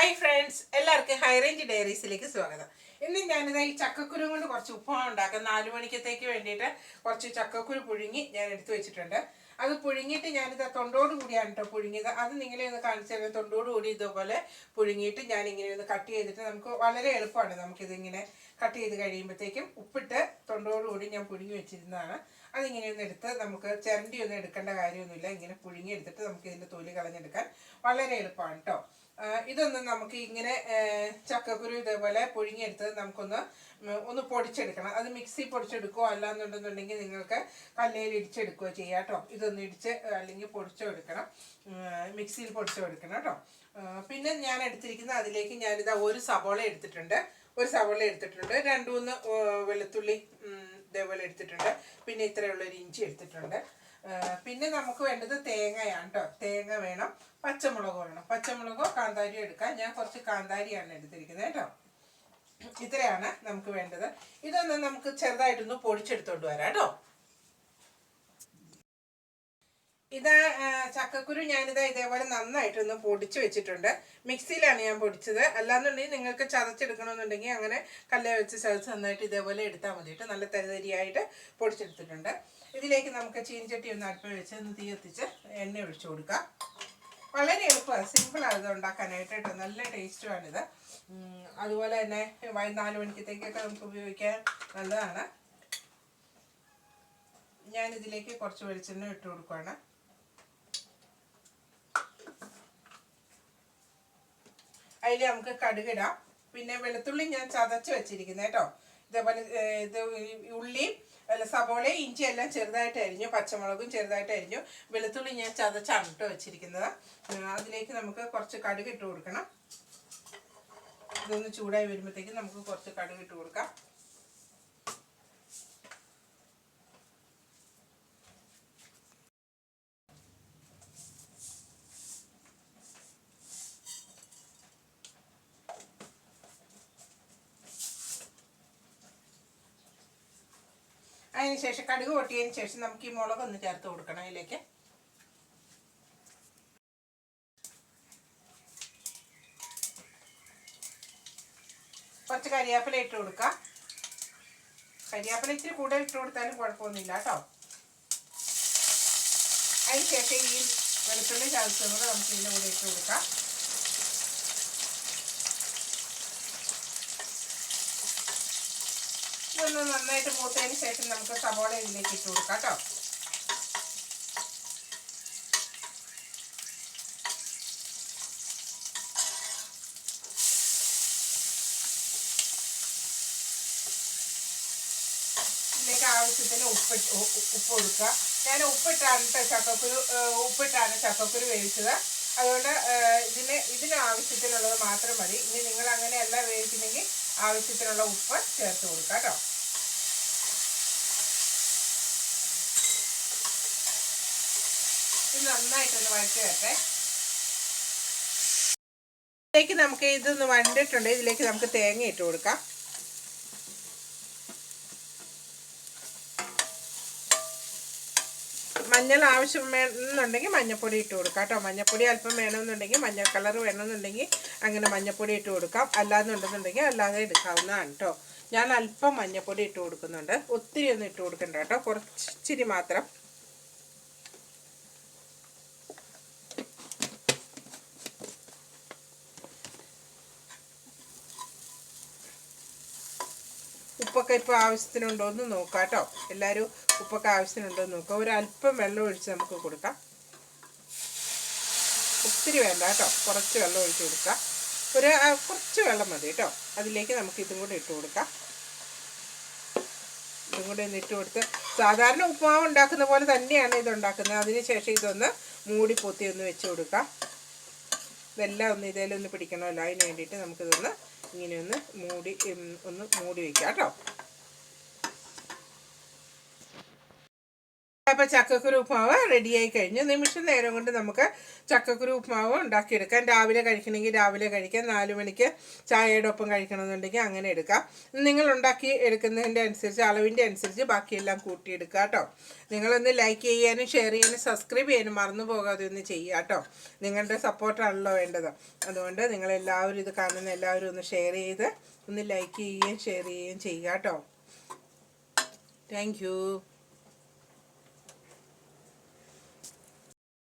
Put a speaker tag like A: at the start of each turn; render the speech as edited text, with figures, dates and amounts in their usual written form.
A: Hi friends, എല്ലാവർക്കും high range ഡയറീസിലേക്ക് സ്വാഗതം. ഇന്ന് ഞാനിത് ഈ ചക്കക്കുരു കൊണ്ട് കുറച്ച് ഉപ്പുമാവ് ഉണ്ടാക്കാം. 4 മണിക്കത്തേക്ക് വേണ്ടിയിട്ട് കുറച്ച് ചക്കക്കുരു പുഴുങ്ങി ഞാൻ എടുത്തു വെച്ചിട്ടുണ്ട്. അത് പുഴുങ്ങിയിട്ട് ഞാനിത് തൊണ്ടോട് കൂടിയാണ് കേട്ടോ പുഴുങ്ങിയത്. അത് നിങ്ങളെ ഒന്ന് കാണിച്ചു തരാം. തൊണ്ടോട് കൂടി ഇതുപോലെ പുഴുങ്ങിയിട്ട് ഞാൻ ഇങ്ങനെ ഒന്ന് കട്ട് ചെയ്തിട്ട് നമുക്ക് വളരെ എളുപ്പമാണ്. നമുക്കിതിങ്ങനെ കട്ട് ചെയ്ത് കഴിയുമ്പോഴത്തേക്കും ഉപ്പിട്ട് തൊണ്ടോട് കൂടി ഞാൻ പുഴുങ്ങി വെച്ചിരുന്നതാണ്. അതിങ്ങനെ ഒന്ന് എടുത്ത് നമുക്ക് ചിരണ്ടി ഒന്നും എടുക്കേണ്ട കാര്യമൊന്നുമില്ല. ഇങ്ങനെ പുഴുങ്ങി എടുത്തിട്ട് നമുക്ക് ഇതിൻ്റെ തൊലി കളഞ്ഞെടുക്കാൻ വളരെ എളുപ്പമാണ് കേട്ടോ. ഇതൊന്ന് നമുക്ക് ഇങ്ങനെ ചക്കക്കുരു ഇതേപോലെ പുഴുങ്ങിയെടുത്തത് നമുക്കൊന്ന് പൊടിച്ചെടുക്കണം. അത് മിക്സി പൊടിച്ചെടുക്കുകയോ അല്ലാന്നുണ്ടെന്നുണ്ടെങ്കിൽ നിങ്ങൾക്ക് കല്ലേൽ ഇടിച്ചെടുക്കുകയോ ചെയ്യാം കേട്ടോ. ഇതൊന്ന് ഇടിച്ച് അല്ലെങ്കിൽ പൊടിച്ചോ എടുക്കണം, മിക്സിയിൽ പൊടിച്ചോ എടുക്കണം കേട്ടോ. പിന്നെ ഞാൻ എടുത്തിരിക്കുന്ന അതിലേക്ക് ഞാനിതാ ഒരു സവോള എടുത്തിട്ടുണ്ട്. 2-3 വെളുത്തുള്ളി ഇതേപോലെ എടുത്തിട്ടുണ്ട്. പിന്നെ ഇത്രയുള്ളൊരു ഇഞ്ചി എടുത്തിട്ടുണ്ട്. പിന്നെ നമുക്ക് വേണ്ടത് തേങ്ങയാണ് കേട്ടോ. തേങ്ങ വേണം, പച്ചമുളക് വേണം. പച്ചമുളകോ കാന്താരിയോ എടുക്കാം. ഞാൻ കുറച്ച് കാന്താരിയാണ് എടുത്തിരിക്കുന്നത് കേട്ടോ. ഇത്രയാണ് നമുക്ക് വേണ്ടത്. ഇതൊന്ന് നമുക്ക് ചെറുതായിട്ടൊന്ന് പൊടിച്ചെടുത്തോണ്ട് വരാം കേട്ടോ. ഇതാ ചക്കക്കുരു ഞാനിതാ ഇതേപോലെ നന്നായിട്ടൊന്ന് പൊടിച്ച് വെച്ചിട്ടുണ്ട്. മിക്സിയിലാണ് ഞാൻ പൊടിച്ചത്. അല്ലാന്നുണ്ടെങ്കിൽ നിങ്ങൾക്ക് ചതച്ചെടുക്കണമെന്നുണ്ടെങ്കിൽ അങ്ങനെ കല്ല് വെച്ച് ചതച്ച് നന്നായിട്ട് ഇതേപോലെ എടുത്താൽ മതി കേട്ടോ. നല്ല തരിതരിയായിട്ട് പൊടിച്ചെടുത്തിട്ടുണ്ട്. ഇതിലേക്ക് നമുക്ക് ചീനിച്ചട്ടി ഒന്ന് അടുപ്പിൽ വെച്ച് ഒന്ന് തീ കത്തിച്ച് എണ്ണ ഒഴിച്ചു കൊടുക്കാം. വളരെ എളുപ്പമാണ്, സിമ്പിളാണ് ഇത് ഉണ്ടാക്കാനായിട്ട് കേട്ടോ. നല്ല ടേസ്റ്റുമാണിത്. അതുപോലെ തന്നെ 4 മണിക്കത്തേക്കൊക്കെ നമുക്ക് ഉപയോഗിക്കാൻ നല്ലതാണ്. ഞാനിതിലേക്ക് കുറച്ച് വെളിച്ചെണ്ണ ഇട്ട് കൊടുക്കുകയാണ്. അതിൽ നമുക്ക് കടുകിടാം. പിന്നെ വെളുത്തുള്ളി ഞാൻ ചതച്ച് വെച്ചിരിക്കുന്നത് കേട്ടോ. ഇതേപോലെ ഉള്ളിയും സവോളയും ഇഞ്ചി എല്ലാം ചെറുതായിട്ട് അരിഞ്ഞു, പച്ചമുളകും ചെറുതായിട്ട് അരിഞ്ഞു, വെളുത്തുള്ളി ഞാൻ ചതച്ചാണ് ഇട്ട് വെച്ചിരിക്കുന്നത്. അതിലേക്ക് നമുക്ക് കുറച്ച് കടുക് ഇട്ട് കൊടുക്കണം. ഇതൊന്ന് ചൂടായി വരുമ്പോഴത്തേക്കും നമുക്ക് കുറച്ച് കടുക് ഇട്ട് കൊടുക്കാം. അതിനുശേഷം കടുക് പൊട്ടിയതിന് ശേഷം നമുക്ക് ഈ മുളകൊന്ന് ചേർത്ത് കൊടുക്കണം. അതിലേക്ക് കുറച്ച് കരിയാപ്പില ഇട്ട് കൊടുക്കാം. കരിയാപ്പില ഇച്ചിരി കൂടുതൽ ഇട്ട് കൊടുത്താലും കുഴപ്പമൊന്നുമില്ല കേട്ടോ. അതിനുശേഷം ഈ വെളുത്തുള്ളി ചതച്ചതും കൂടെ നമുക്ക് ഇതിൻ്റെ കൂടെ ഇട്ട് കൊടുക്കാം. ഇതൊന്ന് നന്നായിട്ട് മൂത്തതിന് ശേഷം നമുക്ക് സവോള ഇതിലേക്ക് ഇട്ട് കൊടുക്കാം കേട്ടോ. ഇതിലേക്ക് ആവശ്യത്തിന് ഉപ്പ് കൊടുക്കുക. ഞാൻ ഉപ്പിട്ടാണ് ചക്കക്കുരു വേവിച്ചത്. അതുകൊണ്ട് ഇതിന് ആവശ്യത്തിനുള്ളത് മാത്രം മതി. ഇനി നിങ്ങൾ അങ്ങനെയല്ല വേവിക്കുന്നെങ്കിൽ ആവശ്യത്തിനുള്ള ഉപ്പ് ചേർത്ത് കൊടുക്കുക കേട്ടോ. ഇത് നന്നായിട്ടൊന്ന് വഴറ്റി വരട്ടെ. ഇതിലേക്ക് നമുക്ക് ഇതൊന്ന് വഴണ്ടിട്ടുണ്ട്. ഇതിലേക്ക് നമുക്ക് തേങ്ങ ഇട്ട് കൊടുക്കാം. മഞ്ഞൾ ആവശ്യം വേണമെന്നുണ്ടെങ്കിൽ മഞ്ഞൾപ്പൊടി ഇട്ട് കൊടുക്കാം കേട്ടോ. മഞ്ഞൾപ്പൊടി അല്പം വേണമെന്നുണ്ടെങ്കിൽ, മഞ്ഞൾ കളർ വേണമെന്നുണ്ടെങ്കിൽ അങ്ങനെ മഞ്ഞൾപ്പൊടി ഇട്ട് കൊടുക്കാം. അല്ലാന്നുണ്ടെന്നുണ്ടെങ്കിൽ അല്ലാതെ എടുക്കാവുന്നതാണ് കേട്ടോ. ഞാൻ അല്പം മഞ്ഞൾപ്പൊടി ഇട്ട് കൊടുക്കുന്നുണ്ട്. ഒത്തിരി ഒന്നും ഇട്ട് കൊടുക്കണ്ട കേട്ടോ, കുറച്ചിരി മാത്രം. ഉപ്പൊക്കെ ഇപ്പോൾ ആവശ്യത്തിനുണ്ടോ എന്ന് നോക്കാം കേട്ടോ. എല്ലാവരും ഉപ്പൊക്കെ ആവശ്യത്തിനുണ്ടോ എന്ന് നോക്കാം. ഒരല്പം വെള്ളം ഒഴിച്ച് നമുക്ക് കൊടുക്കാം. ഒത്തിരി വേണ്ട കേട്ടോ, കുറച്ച് വെള്ളം ഒഴിച്ച് കൊടുക്കാം. കുറച്ച് വെള്ളം മതി കേട്ടോ. അതിലേക്ക് നമുക്ക് ഇതും കൂടെ ഇട്ട് കൊടുക്കാം. ഇതും കൂടെ ഒന്ന് ഇട്ട് കൊടുത്ത് സാധാരണ ഉപ്പുമാവ് ഉണ്ടാക്കുന്ന പോലെ തന്നെയാണ് ഇത് ഉണ്ടാക്കുന്നത്. അതിന് ശേഷം ഇതൊന്ന് മൂടി പൊത്തി ഒന്ന് വെച്ച് കൊടുക്കാം. ഇതെല്ലാം ഒന്ന് ഇതിലൊന്ന് പിടിക്കണമല്ലോ, അതിന് വേണ്ടിയിട്ട് നമുക്കിതൊന്ന് ഇങ്ങനെ ഒന്ന് മൂടി വയ്ക്കാം കേട്ടോ. അപ്പോൾ ചക്കക്കുരു ഉപ്പുമാവ് റെഡിയായി കഴിഞ്ഞു. നിമിഷം നേരം കൊണ്ട് നമുക്ക് ചക്കക്കുരു ഉപ്പുമാവ് ഉണ്ടാക്കിയെടുക്കാം. രാവിലെ കഴിക്കണമെങ്കിൽ രാവിലെ കഴിക്കാം, 4 മണിക്ക് ചായയുടെ ഒപ്പം കഴിക്കണമെന്നുണ്ടെങ്കിൽ അങ്ങനെ എടുക്കാം. നിങ്ങൾ ഉണ്ടാക്കി എടുക്കുന്നതിൻ്റെ അനുസരിച്ച്, അളവിൻ്റെ അനുസരിച്ച് ബാക്കിയെല്ലാം കൂട്ടിയെടുക്കുക കേട്ടോ. നിങ്ങളൊന്ന് ലൈക്ക് ചെയ്യാനും ഷെയർ ചെയ്യാനും സബ്സ്ക്രൈബ് ചെയ്യാനും മറന്നു പോകാതെ ഒന്ന് ചെയ്യുക കേട്ടോ. നിങ്ങളുടെ സപ്പോർട്ടാണല്ലോ വേണ്ടത്. അതുകൊണ്ട് നിങ്ങളെല്ലാവരും ഇത് കാണുന്ന എല്ലാവരും ഒന്ന് ഷെയർ ചെയ്ത് ഒന്ന് ലൈക്ക് ചെയ്യുകയും ഷെയർ ചെയ്യുകയും ചെയ്യുക കേട്ടോ. Thank you.